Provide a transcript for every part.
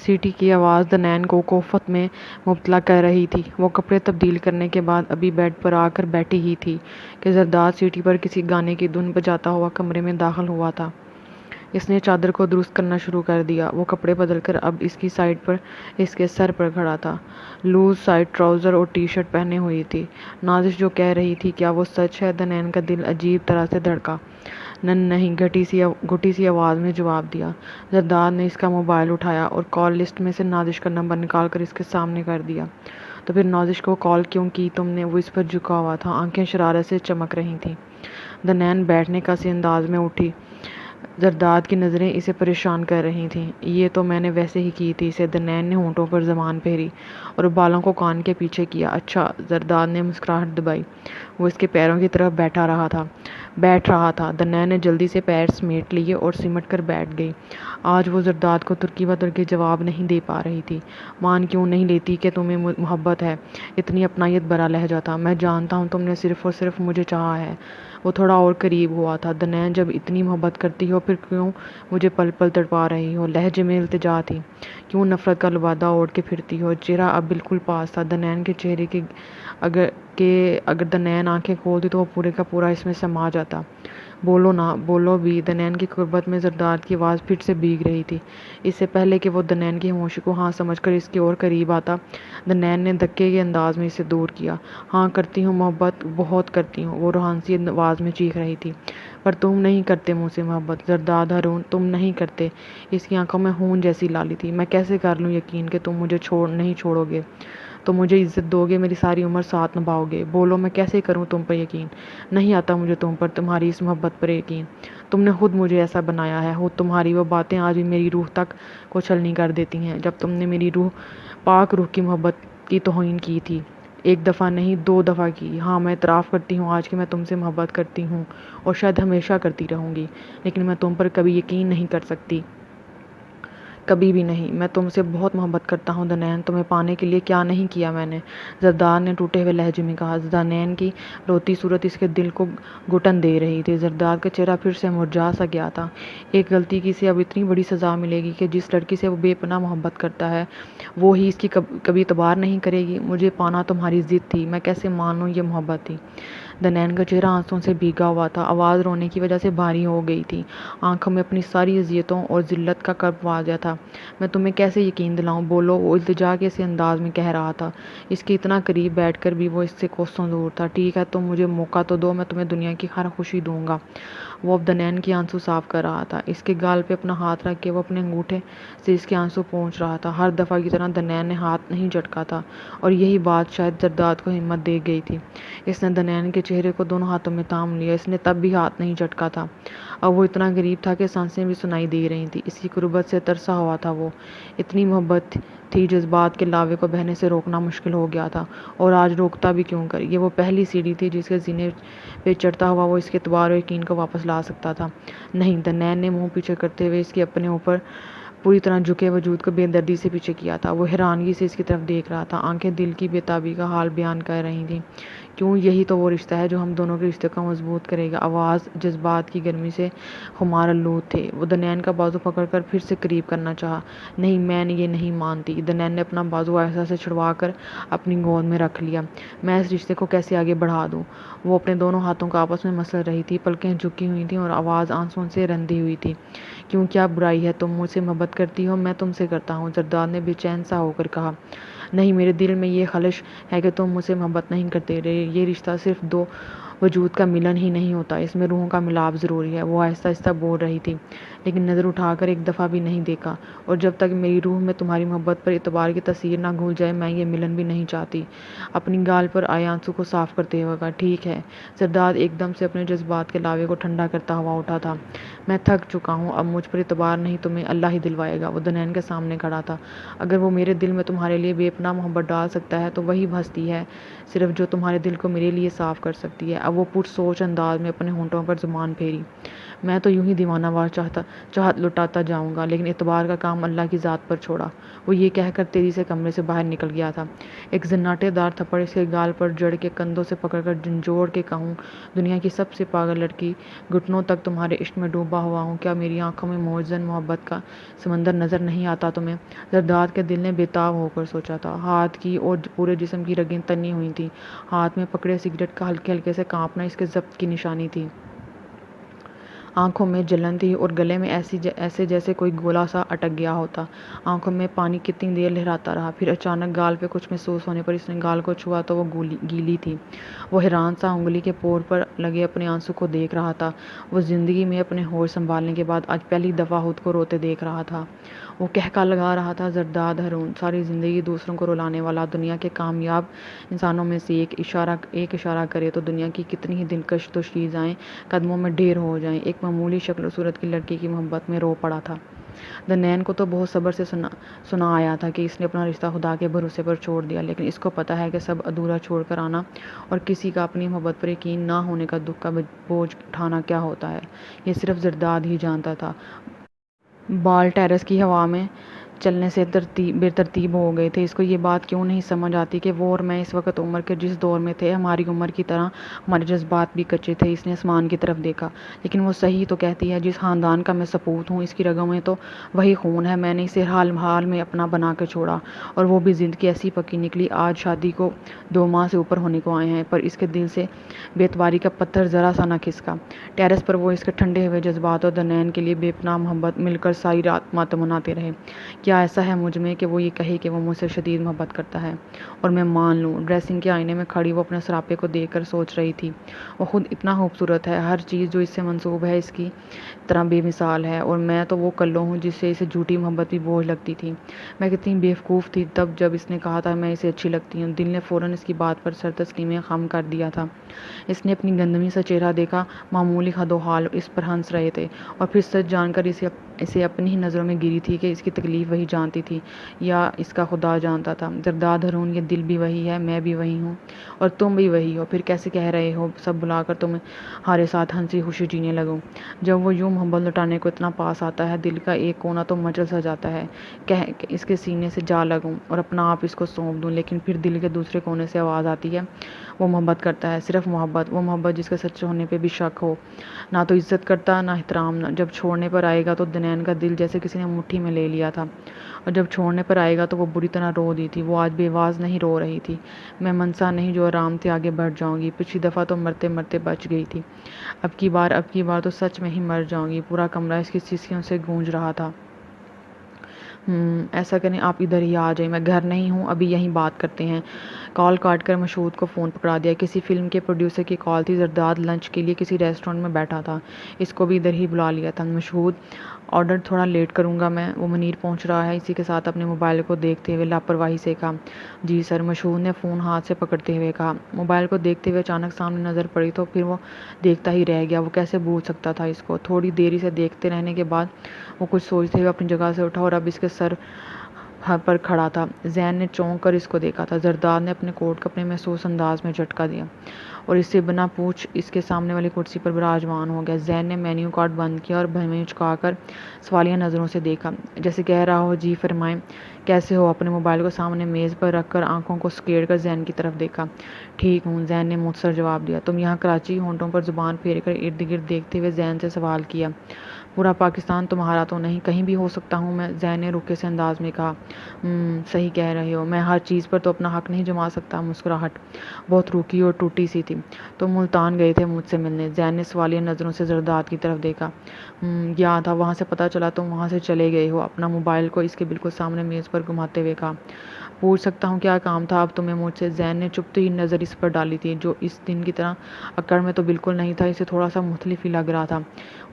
سیٹی کی آواز دنین کو کوفت میں مبتلا کر رہی تھی۔ وہ کپڑے تبدیل کرنے کے بعد ابھی بیڈ پر آ کر بیٹھی ہی تھی کہ زرداد سیٹی پر کسی گانے کی دھن بجاتا ہوا کمرے میں داخل ہوا تھا۔ اس نے چادر کو درست کرنا شروع کر دیا۔ وہ کپڑے بدل کر اب اس کی سائڈ پر اس کے سر پر کھڑا تھا۔ لوز سائڈ ٹراؤزر اور ٹی شرٹ پہنے ہوئی تھی۔ نازش جو کہہ رہی تھی کیا وہ سچ ہے؟ دنین کا دل عجیب طرح سے دھڑکا۔ نہیں، گھٹی سی آواز میں جواب دیا۔ زرداد نے اس کا موبائل اٹھایا اور کال لسٹ میں سے نازش کا نمبر نکال کر اس کے سامنے کر دیا۔ تو پھر نازش کو کال کیوں کی تم نے؟ وہ اس پر جھکا ہوا تھا، آنکھیں شرارت سے چمک رہی تھیں۔ دنین بیٹھنے کا سی انداز میں اٹھی۔ زرداد کی نظریں اسے پریشان کر رہی تھیں۔ یہ تو میں نے ویسے ہی کی تھی اسے۔ دنین نے ہونٹوں پر زبان پھیری اور بالوں کو کان کے پیچھے کیا۔ اچھا، زرداد نے مسکراہٹ دبائی۔ وہ اس کے پیروں کی طرف بیٹھ رہا تھا۔ دنین نے جلدی سے پیر سمیٹ لیے اور سمٹ کر بیٹھ گئی۔ آج وہ زرداد کو ترکی بترکی جواب نہیں دے پا رہی تھی۔ مان کیوں نہیں لیتی کہ تمہیں محبت ہے؟ اتنی اپنائیت بھرا لہجہ تھا۔ میں جانتا ہوں تم نے صرف اور صرف مجھے چاہا ہے۔ وہ تھوڑا اور قریب ہوا تھا۔ دنین، جب اتنی محبت کرتی ہو پھر کیوں مجھے پل پل تڑپا رہی ہو؟ لہجے میں التجا تھی۔ کیوں نفرت کا لبادہ اوڑھ کے پھرتی ہو؟ چہرہ اب بالکل پاس تھا دنین کے چہرے کے اگر دنین آنکھیں کھولتی تو وہ پورے کا پورا اس میں سما جاتا۔ بولو نا، بولو بھی۔ دنین کی قربت میں زرداد کی آواز پھر سے بھیگ رہی تھی۔ اس سے پہلے کہ وہ دنین کی خاموشی کو ہاں سمجھ کر اس کے اور قریب آتا، دنین نے دھکے کے انداز میں اسے دور کیا۔ ہاں کرتی ہوں محبت، بہت کرتی ہوں، وہ روحان سی آواز میں چیخ رہی تھی۔ پر تم نہیں کرتے مجھ سے محبت زرداد ہارون، تم نہیں کرتے۔ اس کی آنکھوں میں خون جیسی لالی تھی۔ میں کیسے کر لوں یقین کہ تم مجھے نہیں چھوڑو گے؟ تم مجھے عزت دو گے، میری ساری عمر ساتھ نبھاؤ گے؟ بولو، میں کیسے کروں تم پر یقین؟ نہیں آتا مجھے تم پر، تمہاری اس محبت پر یقین۔ تم نے خود مجھے ایسا بنایا ہے، خود تمہاری وہ باتیں آج بھی میری روح تک کو چھلنی کر دیتی ہیں۔ جب تم نے میری پاک روح کی محبت کی توہین کی تھی، ایک دفعہ نہیں 2 دفعہ کی۔ ہاں، میں اعتراف کرتی ہوں آج کہ میں تم سے محبت کرتی ہوں اور شاید ہمیشہ کرتی رہوں گی، لیکن میں تم پر کبھی یقین نہیں کر سکتی، کبھی بھی نہیں۔ میں تم سے بہت محبت کرتا ہوں دنین، تمہیں پانے کے لیے کیا نہیں کیا میں نے؟ زرداد نے ٹوٹے ہوئے لہجے میں کہا۔ دنین کی روتی صورت اس کے دل کو گھٹن دے رہی تھی۔ زرداد کا چہرہ پھر سے مرجھا سا گیا تھا۔ ایک غلطی کی اسے اب اتنی بڑی سزا ملے گی کہ جس لڑکی سے وہ بے پناہ محبت کرتا ہے وہ ہی اس کی کبھی اعتبار نہیں کرے گی۔ مجھے پانا تمہاری ضد تھی، میں کیسے مان لوں یہ محبت تھی؟ دنین کا چہرہ آنسوؤں سے بھیگا ہوا تھا، آواز رونے کی وجہ سے بھاری ہو گئی تھی، آنکھوں میں اپنی ساری اذیتوں اور ذلت کا کرب واضح تھا۔ میں تمہیں کیسے یقین دلاؤں؟ بولو، وہ التجا کے سے انداز میں کہہ رہا تھا۔ اس کے اتنا قریب بیٹھ کر بھی وہ اس سے کوسوں دور تھا۔ ٹھیک ہے، تم مجھے موقع تو دو، میں تمہیں دنیا کی ہر خوشی دوں گا۔ وہ اب دنین کی آنسو صاف کر رہا تھا۔ اس کے گال پہ اپنا ہاتھ رکھ کے وہ اپنے انگوٹھے سے اس کے آنسو پونچھ رہا تھا۔ ہر دفعہ کی طرح دنین نے ہاتھ نہیں جھٹکا تھا اور یہی بات شاید زرداد کو ہمت دے گئی تھی۔ اس نے دنین کے چہرے کو دونوں ہاتھوں میں تھام لیا۔ اس نے تب بھی ہاتھ نہیں جھٹکا تھا۔ اب وہ اتنا قریب تھا کہ سانسیں بھی سنائی دے رہی تھیں۔ اس کی قربت سے ترسا ہوا تھا وہ۔ اتنی محبت تھی، جذبات کے لاوے کو بہنے سے روکنا مشکل ہو گیا تھا، اور آج روکتا بھی کیوں کر؟ یہ وہ پہلی سیڑھی تھی جس کے سینے پہ چڑھتا ہوا وہ اس کے اعتبار و یقین کو واپس لا سکتا تھا۔ نہیں، دنین نے منہ پیچھے کرتے ہوئے اس کے اپنے اوپر پوری طرح جھکے وجود کو بے دردی سے پیچھے کیا تھا۔ وہ حیرانگی سے اس کی طرف دیکھ رہا تھا، آنکھیں دل کی بے تابی کا حال بیان کر رہی تھیں۔ کیوں؟ یہی تو وہ رشتہ ہے جو ہم دونوں کے رشتے کو مضبوط کرے گا۔ آواز جذبات کی گرمی سے خمار آلود تھے۔ وہ دنین کا بازو پکڑ کر پھر سے قریب کرنا چاہا۔ نہیں، میں یہ نہیں مانتی۔ دنین نے اپنا بازو عائشہ سے چھڑوا کر اپنی گود میں رکھ لیا۔ میں اس رشتے کو کیسے آگے بڑھا دوں؟ وہ اپنے دونوں ہاتھوں کو آپس میں مسل رہی تھی، پلکیں جھکی ہوئی تھیں اور آواز آنسوؤں سے رندی ہوئی تھی۔ کیوں؟ کیا برائی ہے؟ تم مجھ سے محبت کرتی ہو، میں تم سے کرتا ہوں، زرداد نے بے چین سا ہو کر کہا۔ نہیں، میرے دل میں یہ خلش ہے کہ تم مجھ سے محبت نہیں کرتے۔ یہ رشتہ صرف 2 وجود کا ملن ہی نہیں ہوتا، اس میں روحوں کا ملاپ ضروری ہے۔ وہ آہستہ آہستہ بول رہی تھی، لیکن نظر اٹھا کر ایک دفعہ بھی نہیں دیکھا۔ اور جب تک میری روح میں تمہاری محبت پر اعتبار کی تاثیر نہ گھل جائے میں یہ ملن بھی نہیں چاہتی۔ اپنی گال پر آئے آنسو کو صاف کرتے ہوئے کہا۔ ٹھیک ہے۔ زرداد ایک دم سے اپنے جذبات کے لاوے کو ٹھنڈا کرتا ہوا اٹھا تھا۔ میں تھک چکا ہوں، اب مجھ پر اعتبار نہیں، تمہیں اللہ ہی دلوائے گا۔ وہ دنین کے سامنے کھڑا تھا۔ اگر وہ میرے دل میں تمہارے لیے بے پناہ محبت ڈال سکتا ہے تو وہی ہستی ہے صرف جو تمہارے دل کو میرے لیے صاف کر سکتی ہے۔ اب وہ پرسوچ انداز میں اپنے ہونٹوں پر زبان پھیری۔ میں تو یوں ہی دیوانہ وار چاہت لٹاتا جاؤں گا، لیکن اعتبار کا کام اللہ کی ذات پر چھوڑا۔ وہ یہ کہہ کر تیزی سے کمرے سے باہر نکل گیا تھا۔ ایک زناٹے دار تھپڑ اس کے گال پر جڑ کے کندھوں سے پکڑ کر جھنجھوڑ کے کہوں، دنیا کی سب سے پاگل لڑکی، گھٹنوں تک تمہارے عشق میں ڈوبا ہوا ہوں، کیا میری آنکھوں میں موجزن محبت کا سمندر نظر نہیں آتا تمہیں؟ زرداد کے دل نے بےتاب ہو کر سوچا تھا۔ ہاتھ کی اور پورے جسم کی رگیں تنی ہوئی تھیں۔ ہاتھ میں پکڑے سگریٹ کا ہلکے ہلکے سے کانپنا اس کے ضبط کی نشانی تھی۔ آنکھوں میں جلن تھی اور گلے میں ایسے جیسے کوئی گولا سا اٹک گیا ہوتا۔ آنکھوں میں پانی کتنی دیر لہراتا رہا، پھر اچانک گال پہ کچھ محسوس ہونے پر اس نے گال کو چھوا تو وہ گیلی تھی۔ وہ حیران سا انگلی کے پور پر لگے اپنے آنسو کو دیکھ رہا تھا۔ وہ زندگی میں اپنے ہوش سنبھالنے کے بعد آج پہلی دفعہ خود کو روتے دیکھ رہا تھا۔ وہ کہکا لگا رہا تھا، زرداد ہارون، ساری زندگی دوسروں کو رلانے والا، دنیا کے کامیاب انسانوں میں سے ایک اشارہ کرے تو دنیا کی کتنی ہی دلکش دوشیزائیں قدموں میں ڈھیر ہو جائیں۔ ایک معمولی شکل و صورت کی لڑکی کی محبت میں رو پڑا تھا۔ دنین کو تو بہت صبر سے سنا آیا تھا کہ اس نے اپنا رشتہ خدا کے بھروسے پر چھوڑ دیا، لیکن اس کو پتہ ہے کہ سب ادھورا چھوڑ کر آنا اور کسی کا اپنی محبت پر یقین نہ ہونے کا دکھ کا بوجھ اٹھانا کیا ہوتا ہے، یہ صرف زرداد ہی جانتا تھا۔ بال ٹیرس کی ہوا میں چلنے سے بے ترتیب ہو گئے تھے۔ اس کو یہ بات کیوں نہیں سمجھ آتی کہ وہ اور میں اس وقت عمر کے جس دور میں تھے، ہماری عمر کی طرح ہمارے جذبات بھی کچے تھے۔ اس نے آسمان کی طرف دیکھا۔ لیکن وہ صحیح تو کہتی ہے، جس خاندان کا میں سپوت ہوں، اس کی رگوں میں تو وہی خون ہے۔ میں نے اسے حال میں اپنا بنا کے چھوڑا، اور وہ بھی ضد کی ایسی پکی نکلی۔ آج شادی کو 2 ماہ سے اوپر ہونے کو آئے ہیں، پر اس کے دل سے بے اعتباری کا پتھر ذرا سا نہ کھسکا۔ ٹیرس پر وہ اس کے ٹھنڈے ہوئے جذبات اور دنین کے لیے بے پناہ محبت مل کر ساری رات ماتم مناتے رہے۔ کیا ایسا ہے مجھ میں کہ وہ یہ کہے کہ وہ مجھ سے شدید محبت کرتا ہے، اور میں مان لوں؟ ڈریسنگ کے آئینے میں کھڑی وہ اپنے سراپے کو دیکھ کر سوچ رہی تھی۔ وہ خود اتنا خوبصورت ہے، ہر چیز جو اس سے منسوب ہے اس کی طرح بے مثال ہے، اور میں تو وہ کلو ہوں جس سے اسے جھوٹی محبت بھی بوجھ لگتی تھی۔ میں کتنی بیوقوف تھی تب جب اس نے کہا تھا میں اسے اچھی لگتی ہوں۔ دل نے فوراً اس کی بات پر سر تسلیم خم کر دیا تھا۔ اس نے اپنی گندمی سا چہرہ دیکھا، معمولی خد و خال اس پر ہنس رہے تھے، اور پھر سچ جان کر اسے اپنی ہی نظروں میں گری تھی کہ اس کی تکلیف وہی جانتی تھی یا اس کا خدا جانتا تھا۔ زرداد ہارون، یہ دل بھی وہی ہے، میں بھی وہی ہوں، اور تم بھی وہی ہو، پھر کیسے کہہ رہے ہو سب بلا کر تمہارے ساتھ ہنسی خوشی جینے لگوں؟ جب وہ یوں محبت لٹانے کو اتنا پاس آتا ہے، دل کا ایک کونا تو مچل سا جاتا ہے کہ اس کے سینے سے جا لگوں اور اپنا آپ اس کو سونپ دوں، لیکن پھر دل کے دوسرے کونے سے آواز آتی ہے، وہ محبت کرتا ہے، صرف محبت، وہ محبت جس کے سچے ہونے پہ بھی شک ہو، نہ تو عزت کرتا نہ احترام۔ جب چھوڑنے پر آئے گا تو دنین کا دل جیسے کسی نے مٹھی میں لے لیا تھا، اور جب چھوڑنے پر آئے گا تو وہ بری طرح رو دی تھی۔ وہ آج بے آواز نہیں رو رہی تھی۔ میں منسا نہیں جو آرام سے آگے بڑھ جاؤں گی، پچھلی دفعہ تو مرتے مرتے بچ گئی تھی، اب کی بار تو سچ میں ہی مر جاؤں گی۔ پورا کمرہ اس کی سسکیوں سے گونج رہا تھا۔ ایسا کریں آپ ادھر ہی آ جائیں، میں گھر نہیں ہوں، ابھی یہیں بات کرتے ہیں۔ کال کاٹ کر مشہود کو فون پکڑا دیا۔ کسی فلم کے پروڈیوسر کی کال تھی۔ زرداد لنچ کے لیے کسی ریسٹورینٹ میں بیٹھا تھا، اس کو بھی ادھر ہی بلا لیا تھا۔ مشہود، آرڈر تھوڑا لیٹ کروں گا میں، وہ منیر پہنچ رہا ہے، اسی کے ساتھ اپنے موبائل کو دیکھتے ہوئے لاپرواہی سے کہا۔ جی سر، مشہود نے فون ہاتھ سے پکڑتے ہوئے کہا۔ موبائل کو دیکھتے ہوئے اچانک سامنے نظر پڑی تو پھر وہ دیکھتا ہی رہ گیا۔ وہ کیسے بھول سکتا تھا اس کو؟ تھوڑی دیر اسے دیکھتے رہنے کے بعد وہ کچھ سوچتے ہوئے اپنی جگہ سے اٹھا اور اب اس کے سر پر کھڑا تھا۔ زین نے چونک کر اس کو دیکھا تھا۔ زرداد نے اپنے کوٹ کا اپنے محسوس انداز میں جھٹکا دیا اور اس سے بنا پوچھ اس کے سامنے والی کرسی پر براجمان ہو گیا۔ زین نے مینیو کارڈ بند کیا اور بھویں چکا کر سوالیہ نظروں سے دیکھا، جیسے کہہ رہا ہو جی فرمائیں، کیسے ہو؟ اپنے موبائل کو سامنے میز پر رکھ کر آنکھوں کو سکیڑ کر زین کی طرف دیکھا۔ ٹھیک ہوں، زین نے مختصر جواب دیا۔ تم یہاں کراچی؟ ہونٹوں پر زبان پھیر کر ارد گرد دیکھتے ہوئے زین سے سوال کیا۔ پورا پاکستان تمہارا تو نہیں، کہیں بھی ہو سکتا ہوں میں، زین نے رکھے سے انداز میں کہا۔ صحیح کہہ رہے ہو، میں ہر چیز پر تو اپنا حق نہیں جما سکتا۔ مسکراہٹ بہت روکھی اور ٹوٹی سی تھی۔ تم ملتان گئے تھے مجھ سے ملنے؟ زین نے سوالیہ نظروں سے زرداد کی طرف دیکھا۔ گیا تھا، وہاں سے پتہ چلا تم وہاں سے چلے گئے ہو۔ اپنا موبائل کو اس کے بالکل سامنے میز پر گھماتے ہوئے کہا۔ پوچھ سکتا ہوں کیا کام تھا اب تمہیں مجھ سے؟ زین نے چپتے ہی نظر اس پر ڈالی تھی، جو اس دن کی طرح اکڑ میں تو بالکل نہیں تھا، اسے تھوڑا سا مختلف ہی لگ رہا تھا۔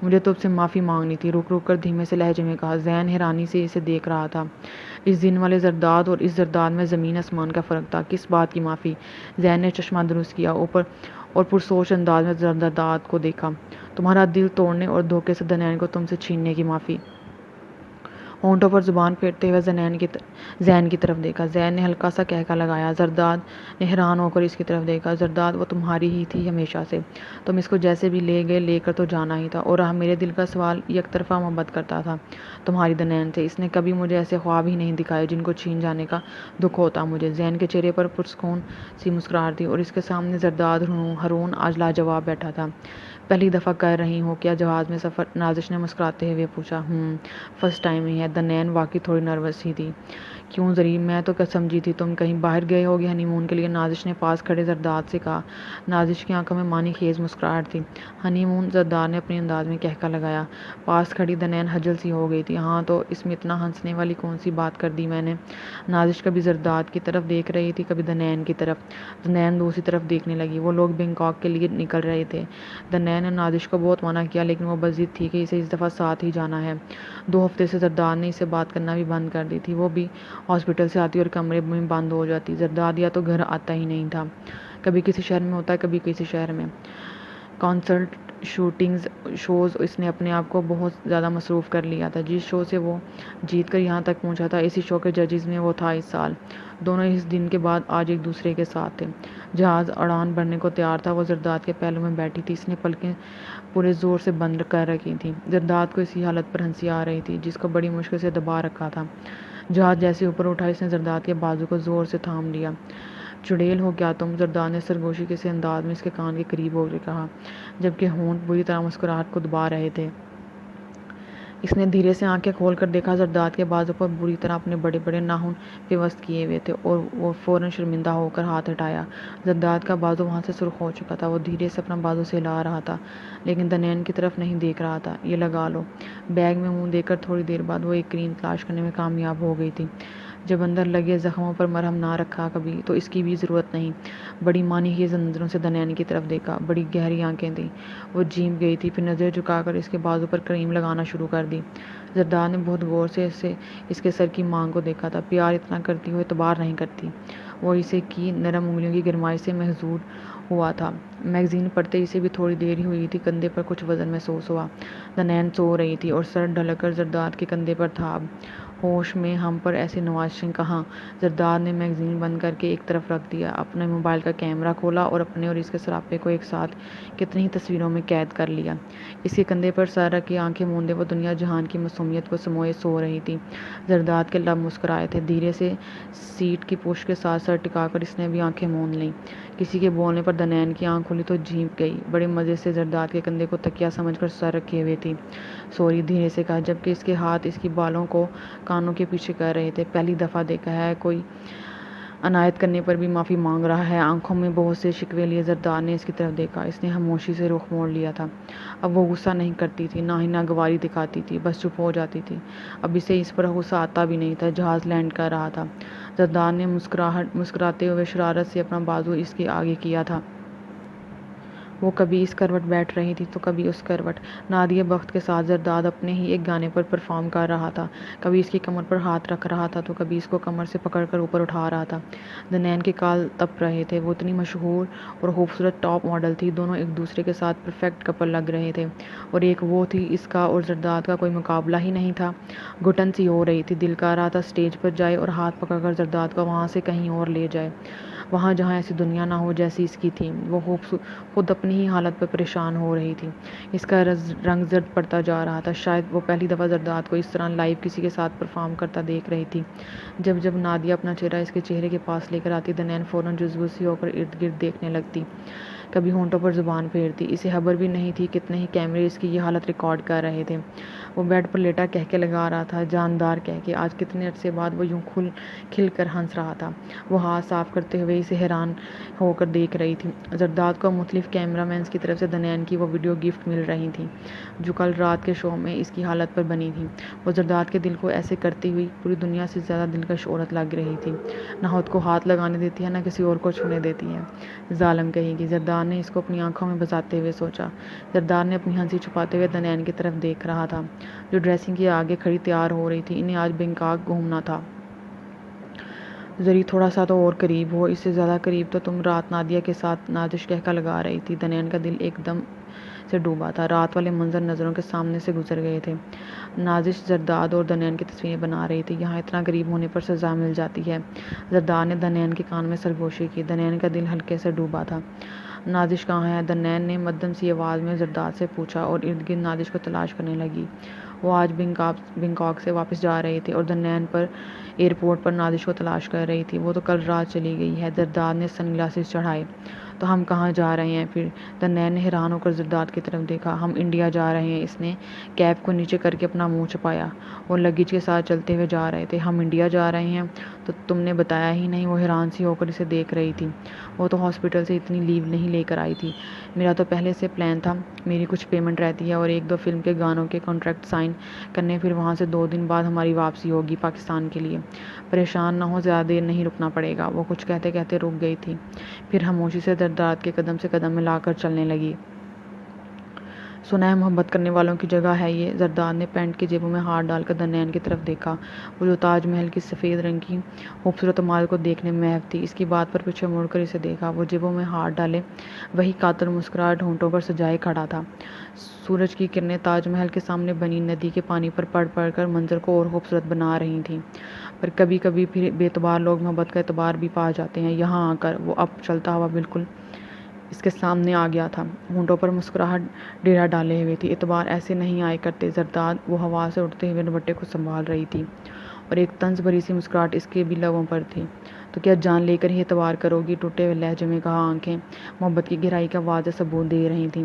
مجھے تم سے معافی مانگنی تھی، رک کر دھیمے سے لہجے میں کہا۔ زین حیرانی سے اسے دیکھ رہا تھا۔ اس دن والے زرداد اور اس زرداد میں زمین آسمان کا فرق تھا۔ کس بات کی معافی؟ زین نے چشمہ درست کیا اور پرسوچ انداز میں زرداد کو دیکھا۔ تمہارا دل توڑنے اور دھوکے سے دنین کو تم سے چھیننے کی معافی۔ ہونٹوں پر زبان پھیرتے ہوئے زین کی طرف دیکھا۔ زین نے ہلکا سا کہکا لگایا۔ زرداد نے حیران ہو کر اس کی طرف دیکھا۔ زرداد، وہ تمہاری ہی تھی ہمیشہ سے، تم اس کو جیسے بھی لے گئے لے کر تو جانا ہی تھا، اور میرے دل کا سوال یک طرفہ محبت کرتا تھا تمہاری دنین سے، اس نے کبھی مجھے ایسے خواب ہی نہیں دکھائے جن کو چھین جانے کا دکھ ہوتا مجھے۔ زین کے چہرے پر پرسکون سی مسکراہٹ تھی، اور اس کے سامنے زرداد ہارون آج لاجواب بیٹھا تھا۔ پہلی دفعہ کر رہی ہو کیا جہاز میں سفر؟ نازش نے مسکراتے ہوئے پوچھا۔ فرسٹ ٹائم ہی ہے۔ دنین واقعی تھوڑی نروس ہی تھی۔ کیوں زری؟ میں تو سمجھی تھی تم کہیں باہر گئے ہوگے ہنی مون کے لیے، نازش نے پاس کھڑے زرداد سے کہا۔ نازش کی آنکھوں میں معنی خیز مسکراہٹ تھی۔ ہنی مون؟ زرداد نے اپنے انداز میں کہکا لگایا۔ پاس کھڑی دنین خجل سی ہو گئی تھی۔ ہاں تو اس میں اتنا ہنسنے والی کون سی بات کر دی میں نے؟ نازش کبھی زرداد کی طرف دیکھ رہی تھی، کبھی دنین کی طرف۔ دنین دوسری طرف دیکھنے لگی۔ وہ لوگ بینکاک کے لیے نکل رہے تھے۔ دنین نے نازش کو بہت منع کیا، لیکن وہ بس ضد تھی کہ اسے اس دفعہ ساتھ ہی جانا ہے۔ 2 ہفتے سے زرداد نے اس سے بات کرنا بھی بند کر دی تھی۔ وہ بھی ہاسپٹل سے آتی اور کمرے میں بند ہو جاتی۔ زرداد یا تو گھر آتا ہی نہیں تھا، کبھی کسی شہر میں ہوتا، کبھی کسی شہر میں کانسرٹ، شوٹنگز، شوز۔ اس نے اپنے آپ کو بہت زیادہ مصروف کر لیا تھا۔ جس شو سے وہ جیت کر یہاں تک پہنچا تھا، اسی شو کے ججز میں وہ تھا اس سال۔ دونوں اس دن کے بعد آج ایک دوسرے کے ساتھ تھے۔ جہاز اڑان بھرنے کو تیار تھا۔ وہ زرداد کے پہلو میں بیٹھی تھی، اس نے پلکیں پورے زور سے بند کر رکھی تھیں۔ زرداد کو اسی حالت پر ہنسی آ رہی تھی جس کو بڑی مشکل سے دبا رکھا تھا۔ جہاز جیسے اوپر اٹھا، اس نے زرداد کے بازو کو زور سے تھام لیا۔ چڑیل ہو کیا تم؟ زرداد نے سرگوشی کے سے انداز میں اس کے کان کے قریب ہو کے کہا، جبکہ ہونٹ بری طرح مسکراہٹ کو دبا رہے تھے۔ اس نے دھیرے سے آنکھیں کھول کر دیکھا۔ زرداد کے بازو پر بری طرح اپنے بڑے بڑے ناخن پیوست کیے ہوئے تھے، اور وہ فوراً شرمندہ ہو کر ہاتھ ہٹایا۔ زرداد کا بازو وہاں سے سرخ ہو چکا تھا۔ وہ دھیرے سے اپنا بازو سہلا رہا تھا، لیکن دنین کی طرف نہیں دیکھ رہا تھا۔ یہ لگا لو۔ بیگ میں منہ دے کر تھوڑی دیر بعد وہ ایک کریم تلاش کرنے میں کامیاب ہو گئی تھی۔ جب اندر لگے زخموں پر مرہم نہ رکھا کبھی، تو اس کی بھی ضرورت نہیں۔ بڑی معنی خیز نظروں سے دنین کی طرف دیکھا۔ بڑی گہری آنکھیں تھیں۔ وہ جھینپ گئی تھی، پھر نظر جھکا کر اس کے بازو پر کریم لگانا شروع کر دی۔ زرداد نے بہت غور سے اس کے سر کی مانگ کو دیکھا تھا۔ پیار اتنا کرتی ہو اعتبار نہیں کرتی۔ وہ اسے کی نرم انگلیوں کی گرمائی سے محظوظ ہوا تھا۔ میگزین پڑھتے اسے بھی تھوڑی دیر ہی ہوئی تھی۔ کندھے پر کچھ وزن محسوس ہوا۔ دنین سو رہی تھی اور سر ڈھلک کر زرداد کے کندھے پر تھا۔ اب ہوش میں ہم پر ایسی نوازشیں کہاں؟ زرداد نے میگزین بند کر کے ایک طرف رکھ دیا، اپنے موبائل کا کیمرہ کھولا اور اپنے اور اس کے سراپے کو ایک ساتھ کتنی ہی تصویروں میں قید کر لیا۔ اس کے کندھے پر سر رکھ کے آنکھیں موندے وہ دنیا جہان کی معصومیت کو سموئے سو رہی تھی۔ زرداد کے لب مسکرائے تھے۔ دھیرے سے سیٹ کی پشت کے ساتھ سر ٹکا کر اس نے بھی آنکھیں موند لیں۔ کسی کے بولنے پر دنین کی آنکھ کھلی تو جھینپ گئی۔ بڑے مزے سے زرداد کے کندھے کو تکیہ سمجھ کر سر رکھے ہوئے تھی۔ سوری، دھیرے سے کہا، جبکہ اس کے ہاتھ اس کی بالوں کو کانوں کے پیچھے کر رہے تھے۔ پہلی دفعہ دیکھا ہے کوئی عنایت کرنے پر بھی معافی مانگ رہا ہے۔ آنکھوں میں بہت سے شکوے لیے زرداد نے اس کی طرف دیکھا۔ اس نے خاموشی سے رخ موڑ لیا تھا۔ اب وہ غصہ نہیں کرتی تھی، نہ ہی ناگواری دکھاتی تھی، بس چپ ہو جاتی تھی۔ اب اسے اس پر غصہ آتا بھی نہیں تھا۔ جہاز لینڈ کر رہا تھا۔ زرداد نے مسکراتے ہوئے شرارت سے اپنا بازو اس کے آگے کیا تھا۔ وہ کبھی اس کروٹ بیٹھ رہی تھی تو کبھی اس کروٹ۔ نادیہ بخت کے ساتھ زرداد اپنے ہی ایک گانے پر پرفارم کر رہا تھا۔ کبھی اس کی کمر پر ہاتھ رکھ رہا تھا تو کبھی اس کو کمر سے پکڑ کر اوپر اٹھا رہا تھا۔ دنین کے کال تپ رہے تھے۔ وہ اتنی مشہور اور خوبصورت ٹاپ ماڈل تھی۔ دونوں ایک دوسرے کے ساتھ پرفیکٹ کپل لگ رہے تھے، اور ایک وہ تھی، اس کا اور زرداد کا کوئی مقابلہ ہی نہیں تھا۔ گھٹن سی ہو رہی تھی۔ دل کر رہا تھا اسٹیج پر جائے اور ہاتھ پکڑ کر زرداد کو وہاں سے کہیں اور لے جائے، وہاں جہاں ایسی دنیا نہ ہو جیسی اس کی تھی۔ وہ خود اپنی ہی حالت پر پریشان ہو رہی تھی۔ اس کا رنگ زرد پڑتا جا رہا تھا۔ شاید وہ پہلی دفعہ زرداد کو اس طرح لائیو کسی کے ساتھ پرفارم کرتا دیکھ رہی تھی۔ جب نادیہ اپنا چہرہ اس کے چہرے کے پاس لے کر آتی، دنین فوراً جذبو سی ہو کر ارد گرد دیکھنے لگتی، کبھی ہونٹوں پر زبان پھیرتی۔ اسے خبر بھی نہیں تھی کتنے ہی کیمرے اس کی یہ حالت ریکارڈ کر رہے تھے۔ وہ بیڈ پر لیٹا کہکے لگا رہا تھا، جاندار کہکے۔ آج کتنے عرصے بعد وہ یوں کھل کر ہنس رہا تھا۔ وہ ہاتھ صاف کرتے ہوئے اسے حیران ہو کر دیکھ رہی تھی۔ زرداد کو مختلف کیمرہ مینز کی طرف سے دنین کی وہ ویڈیو گفٹ مل رہی تھیں جو کل رات کے شو میں اس کی حالت پر بنی تھیں۔ وہ زرداد کے دل کو ایسے کرتی ہوئی پوری دنیا سے زیادہ دلکش عورت لگ رہی تھی۔ نہ خود کو ہاتھ لگانے دیتی ہے، نہ کسی اور کو چھونے دیتی ہے۔ ظالم کہے گی، زرداد نے اس کو اپنی آنکھوں میں بساتے ہوئے سوچا۔ زرداد نے اپنی ہنسی چھپاتے ہوئے دنین کی طرف دیکھ رہا تھا جو ڈریسنگ کے آگے کھڑی تیار ہو رہی تھی۔ انہیں آج بینکاک گھومنا تھا۔ زری، تھوڑا سا تو اور قریب ہو، اس سے زیادہ قریب تو تم رات نادیہ کے ساتھ، نازش کہکا لگا رہی تھی۔ دنین کا دل ایک دم سے ڈوبا تھا۔ رات والے منظر نظروں کے سامنے سے گزر گئے تھے۔ نازش زرداد اور دنین کی تصویریں بنا رہی تھی۔ یہاں اتنا قریب ہونے پر سزا مل جاتی ہے۔ زرداد نے دنین کے کان میں سرگوشی کی۔ دنین کا دل ہلکے سے ڈوبا تھا۔ نازش کہاں ہے؟ دنین نے مدھم سی آواز میں زرداد سے پوچھا اور ارد گرد نازش کو تلاش کرنے لگی۔ وہ آج بینکاک سے واپس جا رہی تھی اور دنین پر ایئرپورٹ پر نازش کو تلاش کر رہی تھی۔ وہ تو کل رات چلی گئی ہے۔ زرداد نے سن گلاسز چڑھائے۔ تو ہم کہاں جا رہے ہیں پھر؟ دنین نے حیران ہو کر زرداد کی طرف دیکھا۔ ہم انڈیا جا رہے ہیں۔ اس نے کیپ کو نیچے کر کے اپنا منہ چھپایا۔ وہ لگیج کے ساتھ چلتے ہوئے جا رہے تھے۔ ہم انڈیا جا رہے ہیں؟ تو تم نے بتایا ہی نہیں۔ وہ حیران سی ہو کر اسے دیکھ رہی تھی۔ وہ تو ہاسپٹل سے اتنی لیو نہیں لے کر آئی تھی۔ میرا تو پہلے سے پلان تھا۔ میری کچھ پیمنٹ رہتی ہے اور 1-2 فلم کے گانوں کے کانٹریکٹ سائن کرنے، پھر وہاں سے 2 دن بعد ہماری واپسی ہوگی پاکستان کے لیے۔ پریشان نہ ہو، زیادہ دیر نہیں رکنا پڑے گا۔ وہ کچھ کہتے کہتے رک گئی تھی، پھر خاموشی سے زرداد کے قدم سے قدم ملا کر چلنے لگی۔ سنا ہے محبت کرنے والوں کی جگہ ہے یہ۔ زرداد نے پینٹ کی جیبوں میں ہاتھ ڈال کر دنین کی طرف دیکھا۔ وہ جو تاج محل کی سفید رنگ کی خوبصورت عمارت کو دیکھنے میں محو تھی۔ اس کی بات پر پیچھے مڑ کر اسے دیکھا۔ وہ جیبوں میں ہاتھ ڈالے وہی قاتل مسکراہٹ ہونٹوں پر سجائے کھڑا تھا۔ سورج کی کرنیں تاج محل کے سامنے بنی ندی کے پانی پر پڑ پڑ کر منظر کو اور خوبصورت بنا رہی تھیں۔ پر کبھی کبھی پھر بے اعتبار لوگ محبت کا اعتبار بھی پا جاتے ہیں۔ یہاں آ کر وہ اب چلتا ہوا بالکل اس کے سامنے آ گیا تھا۔ ہونٹوں پر مسکراہٹ ڈیرا ڈالے ہوئے تھی۔ اعتبار ایسے نہیں آئے کرتے زرداد۔ وہ ہوا سے اٹھتے ہوئے دوپٹے کو سنبھال رہی تھی اور ایک طنز بھری سی مسکراہٹ اس کے بھی لبوں پر تھی۔ تو کیا جان لے کر ہی اعتبار کرو گی؟ ٹوٹے ہوئے لہجے میں کہا۔ آنکھیں محبت کی گہرائی کا واضح ثبوت دے رہی تھیں۔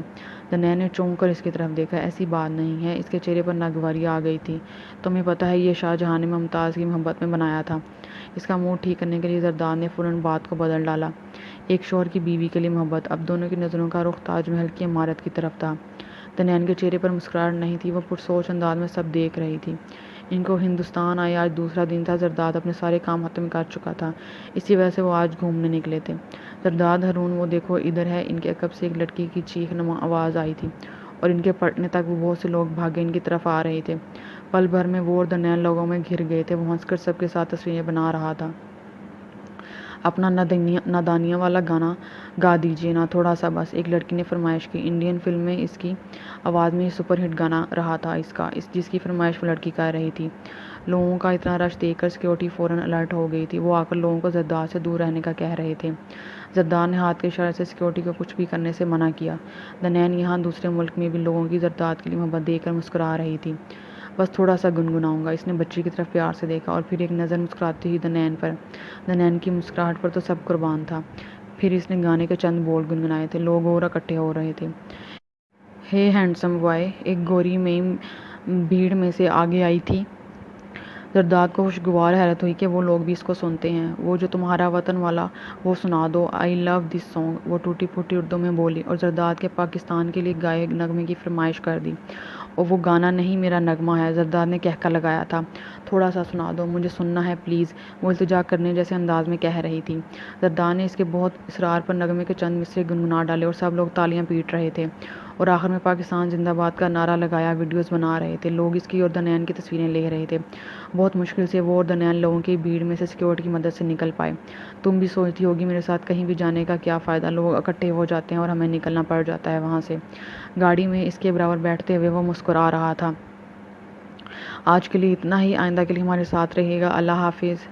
دنین نے چونک کر اس کی طرف دیکھا۔ ایسی بات نہیں ہے۔ اس کے چہرے پر ناگواری آ گئی تھی۔ تمہیں پتہ ہے یہ شاہ جہاں نے ممتاز کی محبت میں بنایا تھا۔ اس کا موڈ ٹھیک کرنے کے لیے زرداد نے فوراً بات کو بدل ڈالا۔ ایک شوہر کی بیوی کے لیے محبت۔ اب دونوں کی نظروں کا رخ تاج محل کی عمارت کی طرف تھا۔ دنین کے چہرے پر مسکراہٹ نہیں تھی۔ وہ پرسوچ انداز میں سب دیکھ رہی تھی۔ ان کو ہندوستان آئے آج دوسرا دن تھا۔ زرداد اپنے سارے کام ختم کر چکا تھا، اسی وجہ سے وہ آج گھومنے نکلے تھے۔ زرداد حیران، وہ دیکھو ادھر ہے۔ ان کے عقب سے ایک لڑکی کی چیخ نما آواز آئی تھی اور ان کے پلٹنے تک وہ بہت سے لوگ بھاگے ان کی طرف آ رہے تھے۔ پل بھر میں وہ اور دنین لوگوں میں گھر گئے تھے۔ وہ ہنس کر سب کے ساتھ تصویریں بنا رہا تھا۔ اپنا نادانیہ والا گانا گا دیجیے نا تھوڑا سا بس، ایک لڑکی نے فرمائش کی۔ انڈین فلم میں اس کی آواز میں یہ سپر ہٹ گانا رہا تھا جس کی فرمائش وہ لڑکی کر رہی تھی۔ لوگوں کا اتنا رش دیکھ کر سیکورٹی فوراً الرٹ ہو گئی تھی۔ وہ آ کر لوگوں کو زرداد سے دور رہنے کا کہہ رہے تھے۔ زرداد نے ہاتھ کے اشارے سے سیکورٹی کو کچھ بھی کرنے سے منع کیا۔ دنین یہاں دوسرے ملک میں بھی لوگوں کی زرداد کے لیے محبت دیکھ کر مسکرا رہی تھی۔ بس تھوڑا سا گنگناؤں گا۔ اس نے بچی کی طرف پیار سے دیکھا اور پھر ایک نظر مسکراتی ہوئی دنین پر۔ دنین کی مسکراہٹ پر تو سب قربان تھا۔ پھر اس نے گانے کے چند بول گنگنائے تھے۔ لوگ اور اکٹھے ہو رہے تھے۔ ہے ہینڈسم بوائے، ایک گوری میم بھیڑ میں سے آگے آئی تھی۔ زرداد کو خوشگوار حیرت ہوئی کہ وہ لوگ بھی اس کو سنتے ہیں۔ وہ جو تمہارا وطن والا، وہ سنا دو، آئی لو دس سانگ، وہ ٹوٹی پھوٹی اردو میں بولی اور زرداد کے پاکستان کے لیے گائے نغمے کی فرمائش کر دی۔ اور وہ گانا نہیں میرا نغمہ ہے، زرداد نے کہکا لگایا تھا۔ تھوڑا سا سنا دو، مجھے سننا ہے پلیز، وہ التجا کرنے جیسے انداز میں کہہ رہی تھی۔ زرداد نے اس کے بہت اصرار پر نغمے کے چند مصرعے گنگنا ڈالے اور سب لوگ تالیاں پیٹ رہے تھے اور آخر میں پاکستان زندہ باد کا نعرہ لگایا۔ ویڈیوز بنا رہے تھے لوگ اس کی اور دنین کی تصویریں لے رہے تھے۔ بہت مشکل سے وہ اور دنین لوگوں کی بھیڑ میں سے سیکورٹی کی مدد سے نکل پائے۔ تم بھی سوچتی ہوگی میرے ساتھ کہیں بھی جانے کا کیا فائدہ، لوگ اکٹھے ہو جاتے ہیں اور ہمیں نکلنا پڑ جاتا ہے وہاں سے۔ گاڑی میں اس کے برابر بیٹھتے ہوئے وہ مسکرا رہا تھا۔ آج کے لیے اتنا ہی، آئندہ کے لیے ہمارے ساتھ رہیے گا۔ اللہ حافظ۔